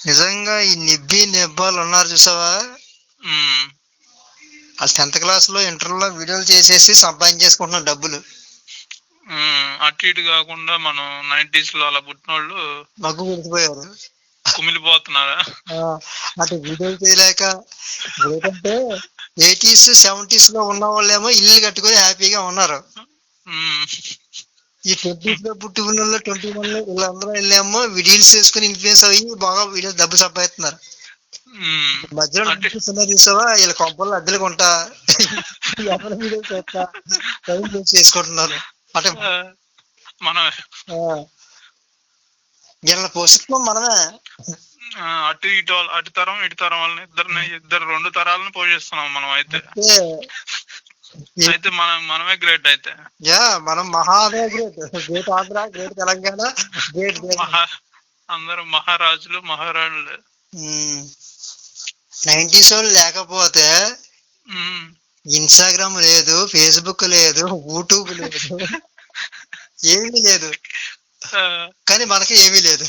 నిజంగా ఈ నిబ్బి నిబ్బాలు ఉన్నారు చూసావా, వాళ్ళు 10th క్లాస్ లో ఇంటర్ లో వీడియోలు చేసేసి సంపాదించేసుకుంటున్నారు డబ్బులు. అటు ఇటు కాకుండా మనం 90s లో అలా పుట్టిన వాళ్ళు మగ్గు గుర్తుపోయారు, కుమిలిపోతున్నారా? అటు వీడియోలు చేయలేక. ఏంటంటే 80s 70s లో ఉన్న వాళ్ళేమో ఇల్లు కట్టుకొని హ్యాపీగా ఉన్నారు. ఈ 20s లో పుట్టి ఉన్న వాళ్ళు 21 లో వీళ్ళందరూ వెళ్ళేమో వీడియోస్ చేసుకుని ఇన్ఫ్లుయెన్స్ అయ్యి బాగా వీడియో డబ్బు సంపాదిస్తున్నారు. మధ్యలో చూసావా, వీళ్ళ కొంపల్లో అద్దెలు కొంటా ఎవరి వీడియో చేస్తా చేసుకుంటున్నారు. అంటే వీళ్ళ పోషిస్తున్నాం మనమే. అటు ఇటు అటు తరం ఇటు తరం వాళ్ళని ఇద్దరు 2 తరాలను పోషిస్తున్నాం మనం. అయితే మనమే గ్రేట్. అయితే మనం మహాదే great. Great Andhra, great Telangana, great అందరూ మహారాజులు మహారాణులు. 90s వాళ్ళు లేకపోతే ఇన్స్టాగ్రామ్ లేదు, ఫేస్బుక్ లేదు, యూట్యూబ్ లేదు, ఏమీ లేదు. కానీ మనకి ఏమీ లేదు,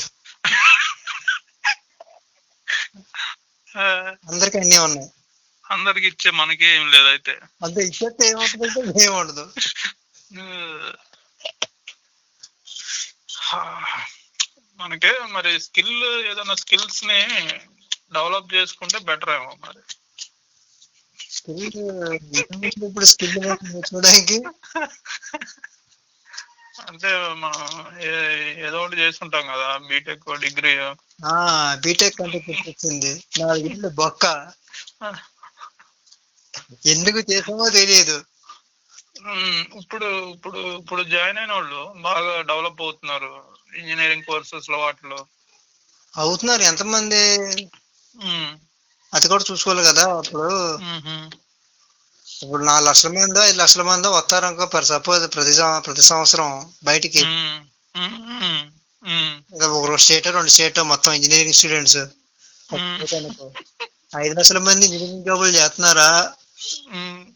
అందరికి అన్నీ ఉన్నాయి. అందరికి ఇచ్చే మనకి ఏం లేదు. అయితే అంతే, ఇచ్చేస్తే ఏమవుతుందంటే ఏముండదు. మనకే మరి ఏదైనా స్కిల్స్ ని డెవలప్ చేసుకుంటే బెటర్ ఏమో. మరి ఇప్పుడు స్కిల్ నేర్చుకోవడానికి అంటే మనం ఏదో ఒకటి చేసుకుంటాం కదా, బీటెక్ డిగ్రీ. బీటెక్ అంటే గుర్తొచ్చింది, నా ఇల్లు బొక్క. ఎందుకు చేసామో తెలియదు. ఇప్పుడు ఇప్పుడు ఇప్పుడు జాయిన్ అయిన వాళ్ళు బాగా డెవలప్ అవుతున్నారు ఇంజనీరింగ్ కోర్సెస్ లో, వాటిలో అవుతున్నారు. ఎంతమంది అది కూడా చూసుకోవాలి కదా. ఇప్పుడు 4 లక్షల మందో 5 లక్షల మందో వస్తారు అనుకో, సపోజ్ ప్రతి సంవత్సరం బయటికి. ఒక స్టేట్ 2 స్టేట్ మొత్తం ఇంజనీరింగ్ స్టూడెంట్స్ 5 లక్షల మంది ఇంజనీరింగ్ జాబులు చేస్తున్నారా?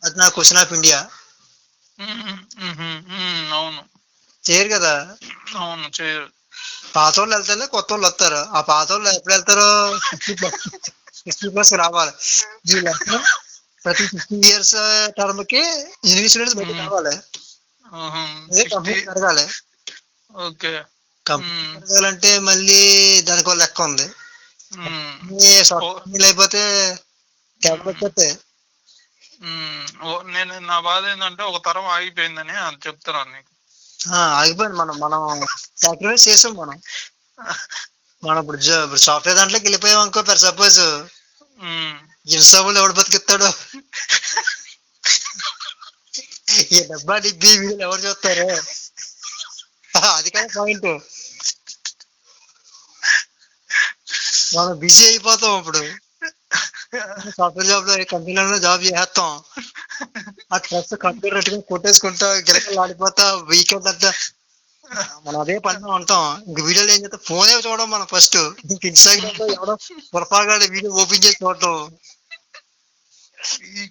అది నా క్వశ్చన్ ఆఫ్ ఇండియా. అవును, చేయరు కదా. అవును, చేయరు. పాత వాళ్ళు వెళ్తేనే కొత్త వాళ్ళు వస్తారు. ఆ పాత వాళ్ళు ఎప్పుడు వెళ్తారో 60+ రావాలి. ప్రతి 50 years టర్మ్ కి ఇంజనీరింగ్ స్టూడెంట్స్ బయటకు రావాలి. కంపెనీ పెరగాలి. కంపెనీ పెరగాలంటే మళ్ళీ దానికి ఒక లెక్క ఉంది. అయిపోతే నేను నా బాధ ఏంటంటే ఒక తరం ఆగిపోయిందని అది చెప్తున్నాను నీకు. ఆగిపోయింది. మనం సాక్రిఫైస్ చేసాం. మనం ఇప్పుడు సాఫ్ట్వేర్ దాంట్లోకి వెళ్ళిపోయాం అనుకో, ఫర్ సపోజ్ ఇన్స్టాబుల్ ఎవడు బతికిస్తాడు? ఈ డబ్బా డిబ్బి వీళ్ళు ఎవరు చూస్తారు? అది కాదు పాయింట్. మనం బిజీ అయిపోతాం. ఇప్పుడు సాఫ్ట్వేర్ జాబ్ లో కంపెనీలో జాబ్ చేస్తాం. ఆ స్ట్రెస్ కంప్యూటర్ పెట్టుకుని కొట్టేసుకుంటా గిలకలు ఆడిపోతా వీకెండ్ అంతా మనం అదే పనిలో ఉంటాం. ఇంక వీడియోలు ఏం చేస్తాం, ఫోనే చూడడం మనం ఫస్ట్. ఇంక ఇన్స్టాగ్రామ్ లో ఎవడో పొరపాటుగా వీడియో ఓపెన్ చేసి చూడటం. ఈ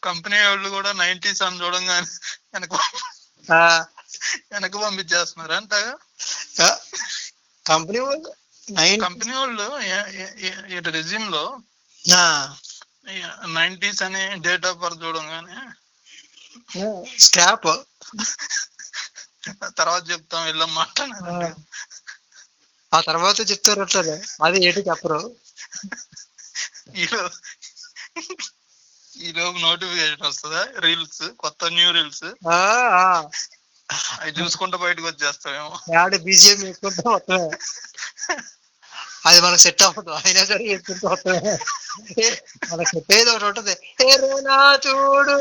కంపెనీ వాళ్ళు కూడా 90s అని చూడంగానే వెనక పంపించేస్తున్నారు అంతగా. కంపెనీ వాళ్ళు రెజ్యూమ్ లో 90s అని డేట్ ఆఫ్ బర్త్ చూడంగానే స్క్రాప్. తర్వాత చెప్తాం వెళ్ళం మాట్లాడాలి. ఆ తర్వాత చెప్తారు అట్లా, అది ఏంటి చెప్పరు. ఈలోపు నోటిఫికేషన్ వస్తుందా, రీల్స్, కొత్త న్యూ రీల్స్, అవి చూసుకుంటూ బయటకు వచ్చేస్తామేమో. బీజిఎం వేసుకుంటూ వస్తామే, అది మనకు సెట్ అవ్వదు. అయినా సరే వేసుకుంటూ వస్తామే. మనకు సెట్ అయ్యేది ఒకటి ఉంటుంది, చూడు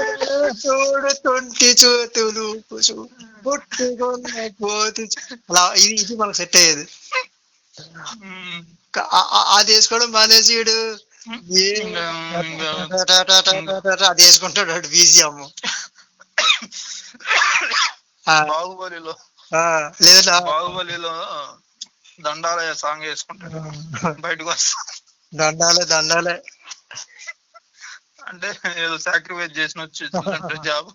చూడు తుంటి చూతులు అలా. ఇది మనకు సెట్ అయ్యేది. అది వేసుకోవడం మానేసీడు, అది వేసుకుంటాడు బీజిఎం. బాహుబలిలో దండాలయ సాంగ్ వేసుకుంటాడు బయటకు వస్తా. దండాలే అంటే ఏదో సాక్రిఫైస్ చేసిన వచ్చి జాబ్.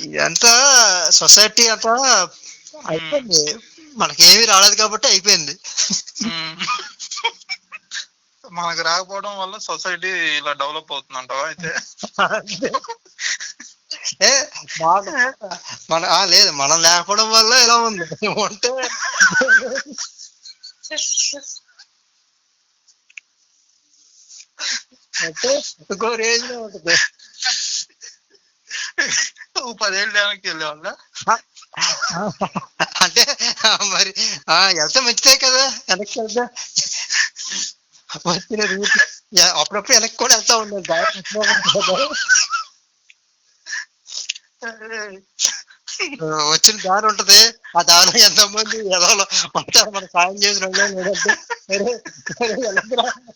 ఇదంతా సొసైటీ అంతా అయిపోయింది. మనకేమీ రాలేదు కాబట్టి అయిపోయింది. మనకు రాకపోవడం వల్ల సొసైటీ ఇలా డెవలప్ అవుతుందంటావా అయితే? ఏ మన లేదు, మనం లేకపోవడం వల్ల ఇలా ఉంది. ఉంటే అంటే ఇంకో రేంజ్ లో ఉంటుంది. 10 ఏళ్ళు వెనక్కి వెళ్ళేవాళ్ళ అంటే మరి వెళ్తే మంచిదే కదా, వెనక్కి వెళ్తే వచ్చిన రూట్ అప్పుడప్పుడు వెనక్కి కూడా వెళ్తా ఉండదు. వచ్చిన దారి ఉంటది, ఆ దారిలో ఎంతమంది ఎదవలు ఉంటారు, మన సాయం చేసిన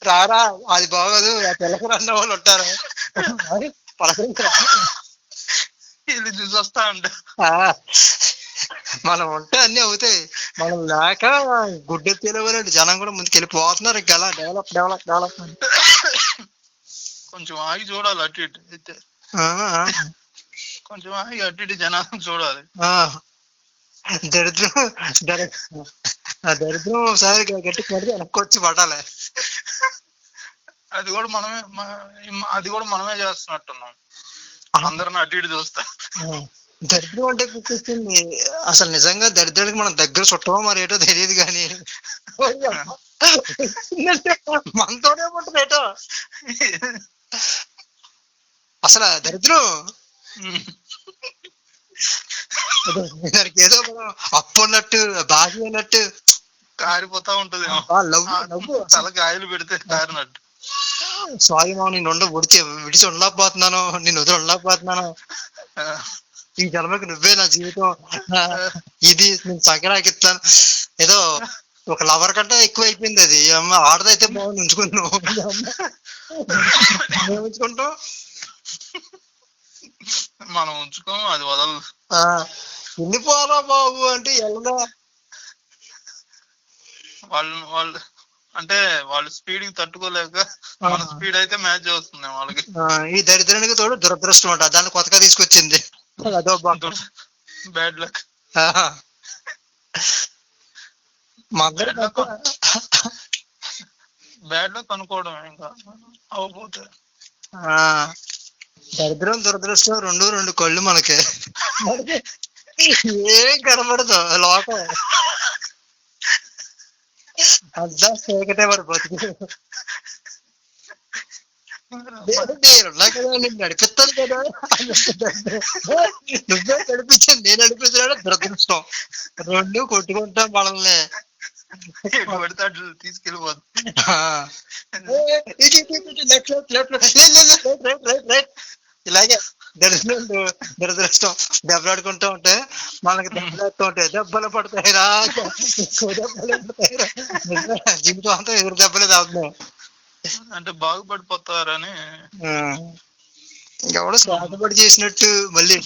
రారా అది బాగోదు తెలకరా అన్న వాళ్ళు ఉంటారు. పలకరించరా వీళ్ళు చూసి వస్తా ఉంటా. మనం ఉంటే అన్ని అవుతాయి, మనం లేక గుడ్డ తెలియలేండి. జనం కూడా ముందుకు వెళ్ళిపోతున్నారు. ఇంకా అలా డెవలప్ డెవలప్ డెవలప్మెంట్. కొంచెం ఆగి చూడాలి అటు ఇటు అయితే, కొంచెం ఆగి అటు ఇటు జనాలను చూడాలి. దరిద్రం దరిద్రం ఒకసారి గట్టి పడితే వెనక్కి వచ్చి పడాలి. అది కూడా మనమే చేస్తున్నట్టున్నాం, అందరిని అటు ఇటు చూస్తా. దరిద్రం అంటే గుర్తొస్తుంది అసలు. నిజంగా దరిద్రానికి మనం దగ్గర చుట్టమో మరి ఏటో తెలియదు కానీ మనతోనే ఉంటుంది ఏటో అసలు దరిద్రం. దానికి ఏదో అప్పు ఉన్నట్టు బాధ ఉన్నట్టు కారిపోతా ఉంటది, తల కాయలు పెడితే కారినట్టు. సారీ మా, నేను విడిచి ఉండలేకపోతున్నాను, నేను వదిలి ఉండలేకపోతున్నాను, ఈ జన్మకి నువ్వే నా జీవితం, ఇది నేను సంక్రాంతికి ఇస్తాను. ఏదో ఒక లవర్ కంటే ఎక్కువ అయిపోయింది అది. అమ్మ ఆడదైతే బాగుంది, ఉంచుకుంటున్నావు ఉంచుకుంటాం, మనం ఉంచుకోం, అది వదలదు. వెళ్ళిపోరా బాబు అంటే వెళ్ళదా. వాళ్ళు అంటే వాళ్ళు స్పీడ్ కి తట్టుకోలేక మన స్పీడ్ అయితే మ్యాచ్ చేస్తుంది వాళ్ళకి. ఈ దరిద్రానికి తోడు దురదృష్టం అంట, దాన్ని కొత్తగా తీసుకొచ్చింది. అదో బ్యాడ్ లక్. బ్యాడ్ లక్ అనుకోవడం ఇంకా అవ్వకపోతే. దరిద్రం దురదృష్టం రెండు కళ్ళు మనకి, ఏం కనబడదు లోకం అంతా చీకటే మరి బతుకు. నేనున్నా కదా, నేను నడిపిస్తాను కదా, నువ్వే నడిపించాను, నేను నడిపించాను దురదృష్టం. రెండు కొట్టుకుంటాం మనల్ని, తీసుకెళ్ళిపోదు. ఇలాగే దురదృష్టం దెబ్బలాడుకుంటూ ఉంటే మనకి దెబ్బలాడుతూ ఉంటాయి, దెబ్బలు పడతాయిరా, దెబ్బలు పడతాయిరా. జీవితం అంతా ఎదురు దెబ్బలే తాగుతున్నాం. అంటే బాగుపడిపోతారని ఎవడో స్వార్థపడి చేసినట్టు మళ్ళీ